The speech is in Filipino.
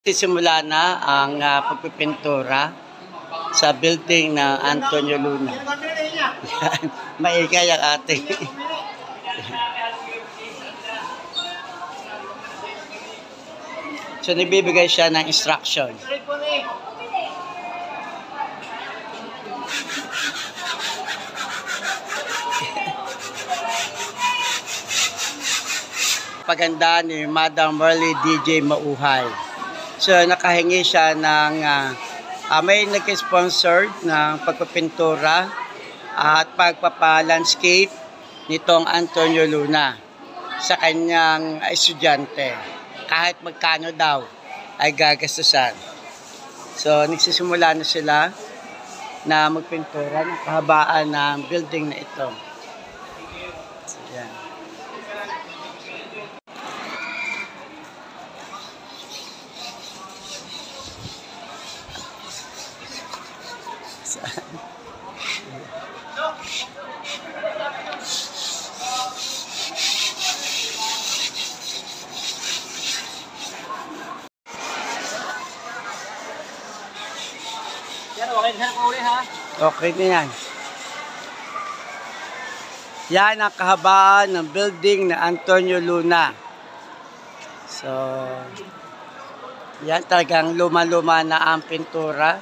Sisimula na ang pagpipintura sa building ng Antonio Luna. Yan. Maingay ang ating. So, nagbibigay siya ng instruction. Paganda ni Madam Merly DJ Mauhay. So, nakahingi siya ng may nag-sponsor ng pagpapintura at pagpapa-landscape nitong Antonio Luna sa kanyang estudyante. Kahit magkano daw ay gagastusan. So, nagsisimula na sila na magpintura ng kahabaan ng building na ito. So, yan. Okay na yan. Yan ang kahabaan ng building na Antonio Luna. So, yan talagang luma-luma na ang pintura.